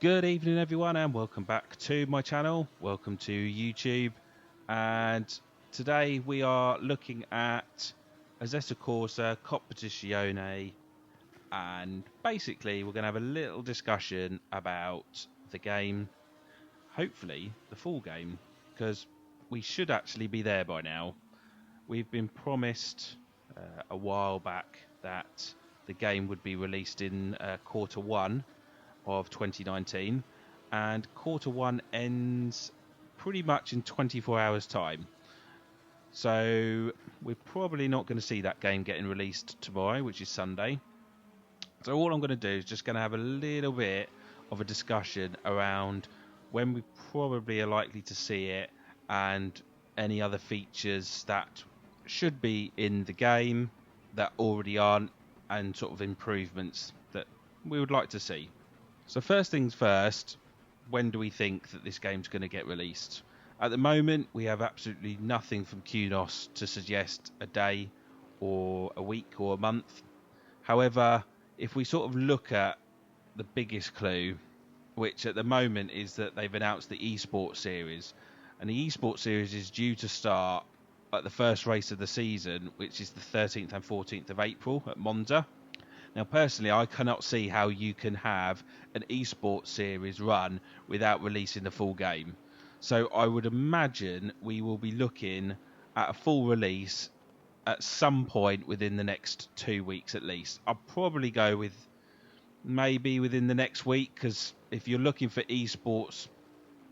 Good evening everyone and welcome back to my channel. Welcome to YouTube, and today we are looking at Assetto Corsa Competizione, and basically we're going to have a little discussion about the game, hopefully the full game, because we should actually be there by now. We've been promised a while back that the game would be released in quarter one of 2019, and quarter one ends pretty much in 24 hours time, so we're probably not going to see that game getting released tomorrow, which is Sunday. So all I'm going to do is just going to have a little bit of a discussion around when we probably are likely to see it and any other features that should be in the game that already aren't, and sort of improvements that we would like to see. So first things first, when do we think that this game's going to get released? At the moment, we have absolutely nothing from Kunos to suggest a day or a week or a month. However, if we sort of look at the biggest clue, which at the moment is that they've announced the esports series, and the esports series is due to start at the first race of the season, which is the 13th and 14th of April at Monza. Now, personally, I cannot see how you can have an esports series run without releasing the full game. So I would imagine we will be looking at a full release at some point within the next 2 weeks at least. I'll probably go with maybe within the next week, because if you're looking for esports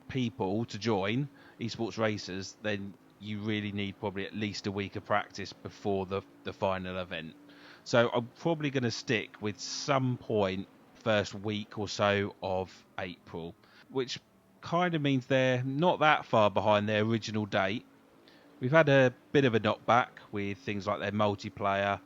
people to join, esports racers, then you really need probably at least a week of practice before the final event. So I'm probably going to stick with some point first week or so of April, which kind of means they're not that far behind their original date. We've had a bit of a knockback with things like their multiplayer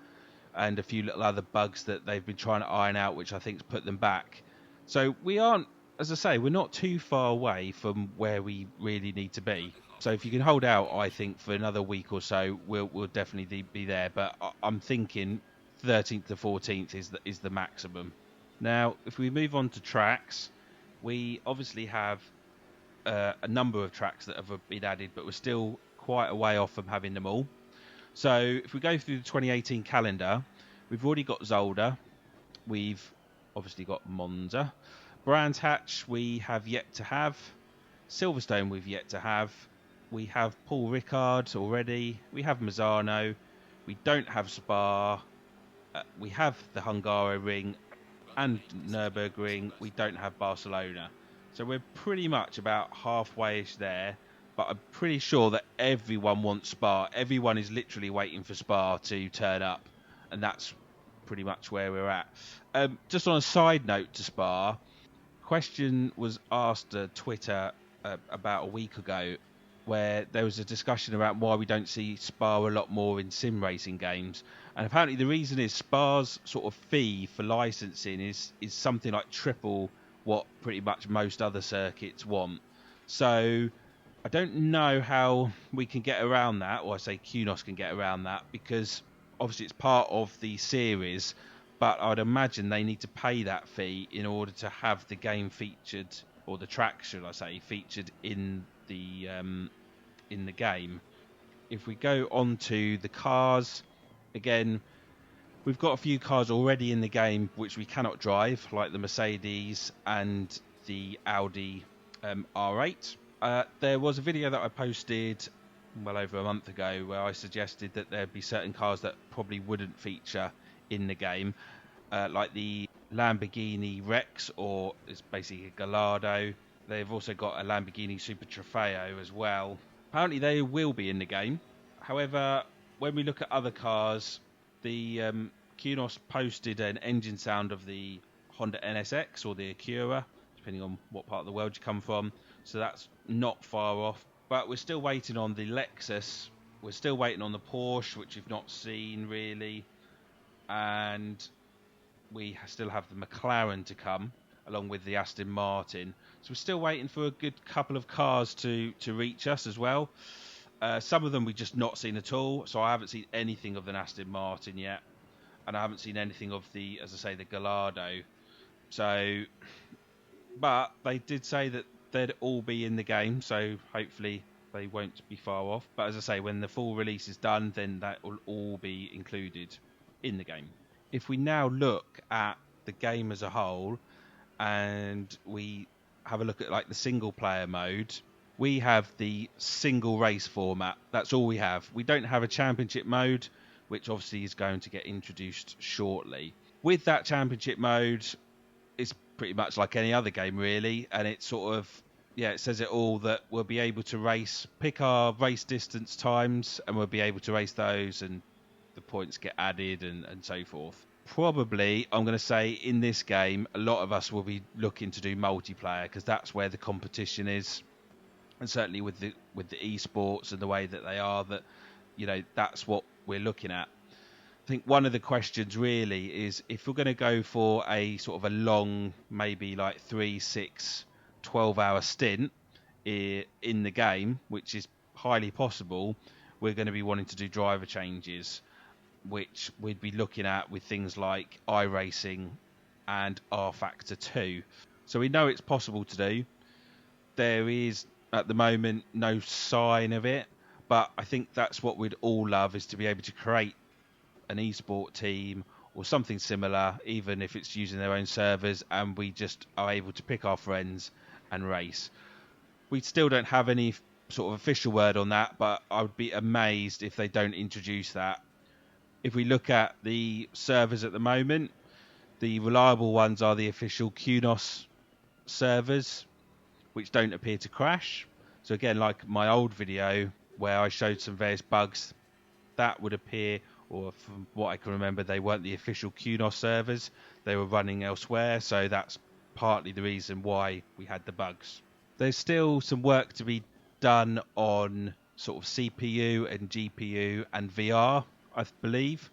and a few little other bugs that they've been trying to iron out, which I think's put them back. So we aren't, as I say, we're not too far away from where we really need to be. So if you can hold out, I think for another week or so, we'll definitely be there. But I'm thinking 13th to 14th is the maximum. Now, if we move on to tracks, we obviously have a number of tracks that have been added, but we're still quite a way off from having them all. So if we go through the 2018 calendar, we've already got Zolder, we've obviously got Monza, Brands Hatch we have yet to have, Silverstone we've yet to have, we have Paul Ricard already, we have Mazzano, we don't have Spa, we have the Hungaroring and Nürburgring, we don't have Barcelona. So we're pretty much about halfway-ish there, but I'm pretty sure that everyone wants Spa. Everyone is literally waiting for Spa to turn up, and that's pretty much where we're at. Just on a side note to Spa, question was asked at Twitter about a week ago, where there was a discussion about why we don't see Spa a lot more in sim racing games. And apparently the reason is Spa's sort of fee for licensing is something like triple what pretty much most other circuits want. So I don't know how we can get around that, or I say Kunos can get around that, because obviously it's part of the series, but I'd imagine they need to pay that fee in order to have the game featured, or the track, should I say, featured in the game. If we go on to the cars, again, we've got a few cars already in the game which we cannot drive, like the Mercedes and the Audi R8. There was a video that I posted well over a month ago where I suggested that there'd be certain cars that probably wouldn't feature in the game, like the Lamborghini Rex, or it's basically a Gallardo. They've also got a Lamborghini Super Trofeo as well. Apparently they will be in the game. However, when we look at other cars, the Kunos posted an engine sound of the Honda NSX or the Acura, depending on what part of the world you come from. So that's not far off. But we're still waiting on the Lexus. We're still waiting on the Porsche, which we've not seen really. And we still have the McLaren to come, along with the Aston Martin. So we're still waiting for a good couple of cars to reach us as well. Some of them we've just not seen at all. So I haven't seen anything of the Aston Martin yet. And I haven't seen anything of the, as I say, the Gallardo. So But they did say that they'd all be in the game, so hopefully they won't be far off. But as I say, when the full release is done, then that will all be included in the game. If we now look at the game as a whole, and we have a look at like the single player mode, we have the single race format. That's all we have. We don't have a championship mode, which obviously is going to get introduced shortly. With that championship mode, it's pretty much like any other game really, and it sort of, yeah, it says it all, that we'll be able to pick our race distance times, and we'll be able to race those, and the points get added and so forth. Probably, I'm going to say in this game, a lot of us will be looking to do multiplayer because that's where the competition is, and certainly with the esports and the way that they are, that that's what we're looking at. I think one of the questions really is, if we're going to go for a sort of a long, maybe like 3, 6, 12-hour stint in the game, which is highly possible, we're going to be wanting to do driver changes, which we'd be looking at with things like iRacing and R Factor 2. So we know it's possible to do. There is, at the moment, no sign of it, but I think that's what we'd all love, is to be able to create an esport team or something similar, even if it's using their own servers, and we just are able to pick our friends and race. We still don't have any sort of official word on that, but I would be amazed if they don't introduce that. If we look at the servers at the moment, the reliable ones are the official QNOS servers, which don't appear to crash. So again, like my old video where I showed some various bugs, that would appear, or from what I can remember, they weren't the official QNOS servers. They were running elsewhere, so that's partly the reason why we had the bugs. There's still some work to be done on sort of CPU and GPU and VR, I believe.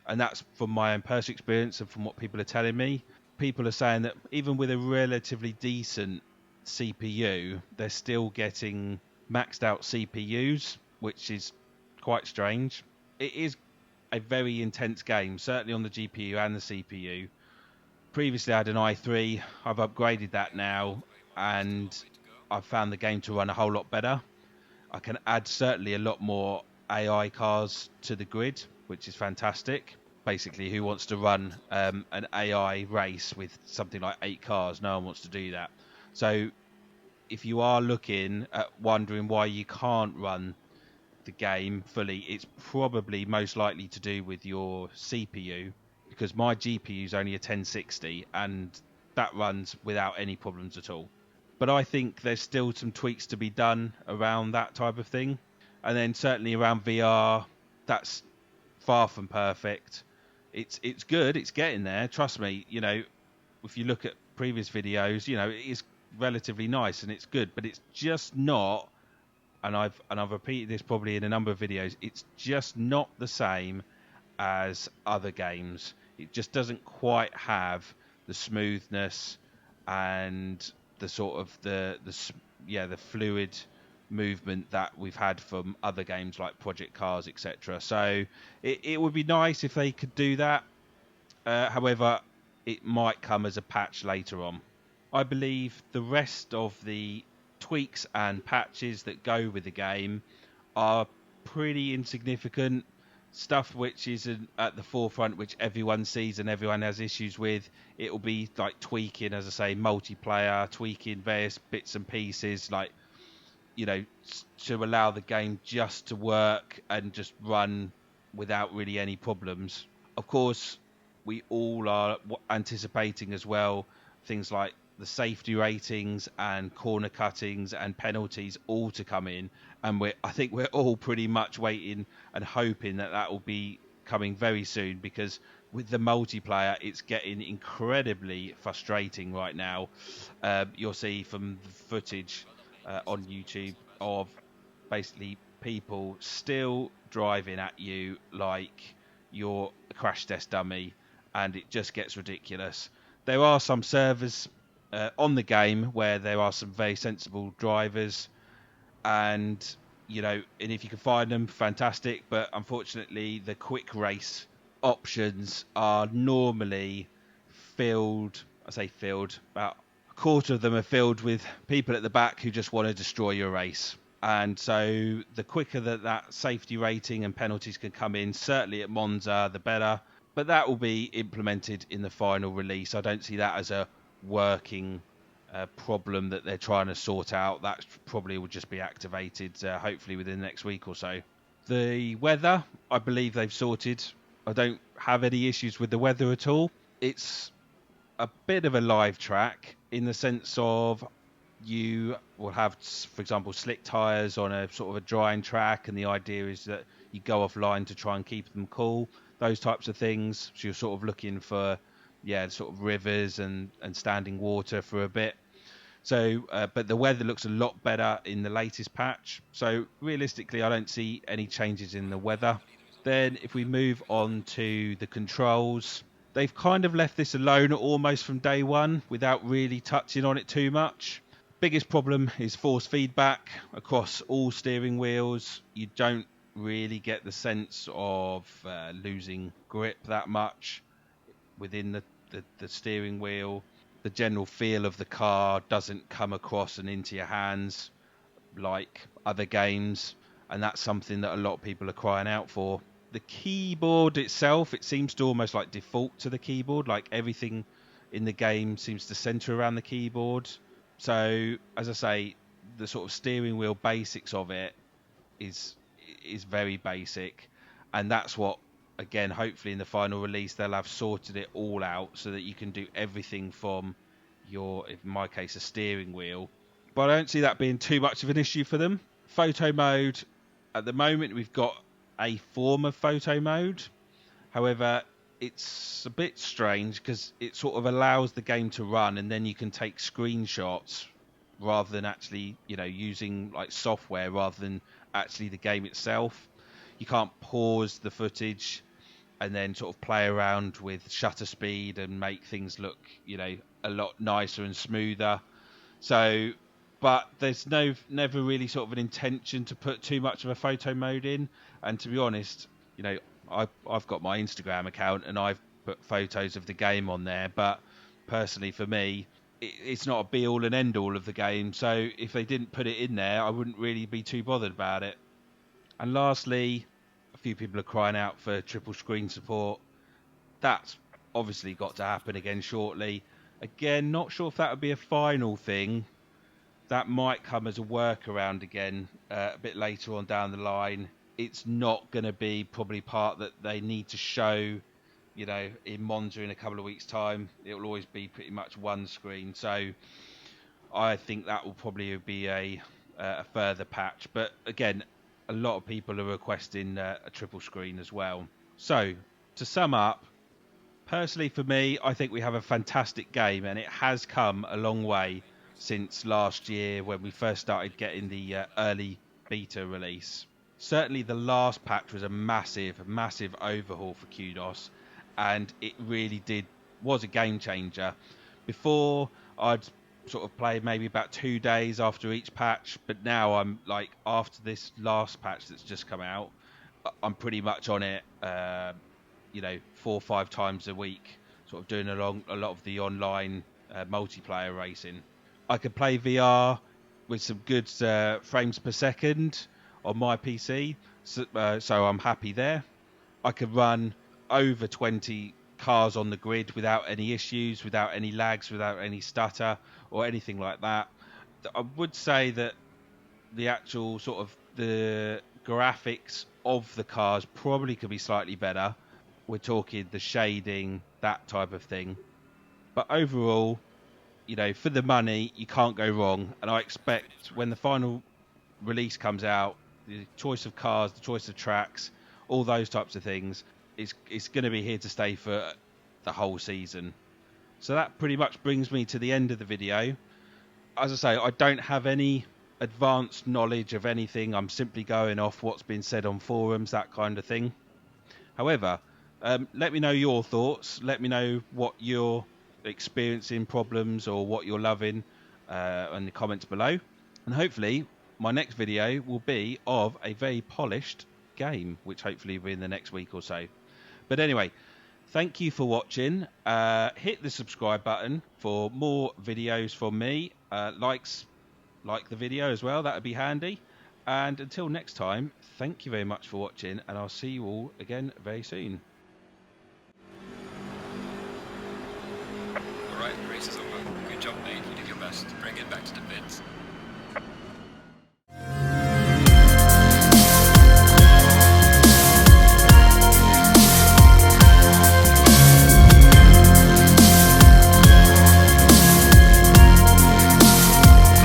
And that's from my own personal experience and from what people are telling me. People are saying that even with a relatively decent CPU, they're still getting maxed out CPUs, which is quite strange. It is a very intense game, certainly on the GPU and the CPU. Previously I had an i3, I've upgraded that now, and I've found the game to run a whole lot better. I can add certainly a lot more AI cars to the grid, which is fantastic. Basically, who wants to run an AI race with something like 8 cars? No one wants to do that. So if you are looking at wondering why you can't run the game fully, it's probably most likely to do with your CPU, because my GPU is only a 1060 and that runs without any problems at all. But I think there's still some tweaks to be done around that type of thing. And then certainly around VR, that's far from perfect. It's good, it's getting there, trust me. If you look at previous videos, it is relatively nice and it's good, but it's just not, and I've repeated this probably in a number of videos, it's just not the same as other games. It just doesn't quite have the smoothness and the sort of the fluid movement that we've had from other games like Project Cars, etc. So it would be nice if they could do that. However, it might come as a patch later on. I believe the rest of the tweaks and patches that go with the game are pretty insignificant stuff, which is at the forefront, which everyone sees and everyone has issues with. It will be like tweaking, as I say, multiplayer, tweaking various bits and pieces, like to allow the game just to work and just run without really any problems. Of course, we all are anticipating as well things like the safety ratings and corner cuttings and penalties all to come in, and I think we're all pretty much waiting and hoping that will be coming very soon, because with the multiplayer it's getting incredibly frustrating right now. You'll see from the footage on YouTube of basically people still driving at you like you're a crash test dummy, and it just gets ridiculous. There are some servers on the game where there are some very sensible drivers, and and if you can find them, fantastic, but unfortunately the quick race options are normally filled. I say filled, about, I quarter of them are filled with people at the back who just want to destroy your race. And so the quicker that safety rating and penalties can come in, certainly at Monza, the better. But that will be implemented in the final release. I don't see that as a working problem that they're trying to sort out. That probably will just be activated hopefully within the next week or so. The weather, I believe they've sorted. I don't have any issues with the weather at all. It's a bit of a live track in the sense of you will have, for example, slick tyres on a sort of a drying track, and the idea is that you go offline to try and keep them cool, those types of things. So you're sort of looking for sort of rivers and standing water for a bit. So but the weather looks a lot better in the latest patch, so realistically I don't see any changes in the weather. Then if we move on to the controls, they've kind of left this alone almost from day one without really touching on it too much. Biggest problem is force feedback across all steering wheels. You don't really get the sense of losing grip that much within the steering wheel. The general feel of the car doesn't come across and into your hands like other games, and that's something that a lot of people are crying out for. The keyboard itself, it seems to almost like default to the keyboard, like everything in the game seems to center around the keyboard. So as I say, the sort of steering wheel basics of it is very basic, and that's what, again, hopefully in the final release they'll have sorted it all out so that you can do everything from your, in my case, a steering wheel. But I don't see that being too much of an issue for them. Photo mode, at the moment we've got a form of photo mode. However, it's a bit strange because it sort of allows the game to run and then you can take screenshots rather than actually, using like software rather than actually the game itself. You can't pause the footage and then sort of play around with shutter speed and make things look, a lot nicer and smoother. So, but there's never really sort of an intention to put too much of a photo mode in. And to be honest, I've got my Instagram account and I've put photos of the game on there. But personally, for me, it's not a be all and end all of the game. So if they didn't put it in there, I wouldn't really be too bothered about it. And lastly, a few people are crying out for triple screen support. That's obviously got to happen again shortly. Again, not sure if that would be a final thing. That might come as a workaround again a bit later on down the line. It's not going to be probably part that they need to show, in Monza in a couple of weeks' time. It will always be pretty much one screen. So I think that will probably be a further patch. But again, a lot of people are requesting a triple screen as well. So to sum up, personally for me, I think we have a fantastic game, and it has come a long way since last year when we first started getting the early beta release. Certainly the last patch was a massive overhaul for Kudos, and it really was a game changer. Before, I'd sort of play maybe about 2 days after each patch, but now I'm like, after this last patch that's just come out, I'm pretty much on it 4 or 5 times a week, sort of doing a lot of the online multiplayer racing. I could play VR with some good frames per second on my PC, so I'm happy there. I could run over 20 cars on the grid without any issues, without any lags, without any stutter or anything like that. I would say that the actual sort of the graphics of the cars probably could be slightly better. We're talking the shading, that type of thing. But overall, for the money, you can't go wrong. And I expect when the final release comes out, the choice of cars, the choice of tracks, all those types of things, it's going to be here to stay for the whole season. So that pretty much brings me to the end of the video. As I say, I don't have any advanced knowledge of anything. I'm simply going off what's been said on forums, that kind of thing. However, let me know your thoughts. Let me know what you're experiencing problems or what you're loving in the comments below. And hopefully my next video will be of a very polished game, which hopefully will be in the next week or so. But anyway, Thank you for watching. Hit the subscribe button for more videos from me. Like the video as well, that would be handy. And until next time, thank you very much for watching, and I'll see you all again very soon. Alright, the race is over. Good job, mate. You did your best. Bring it back to the pits.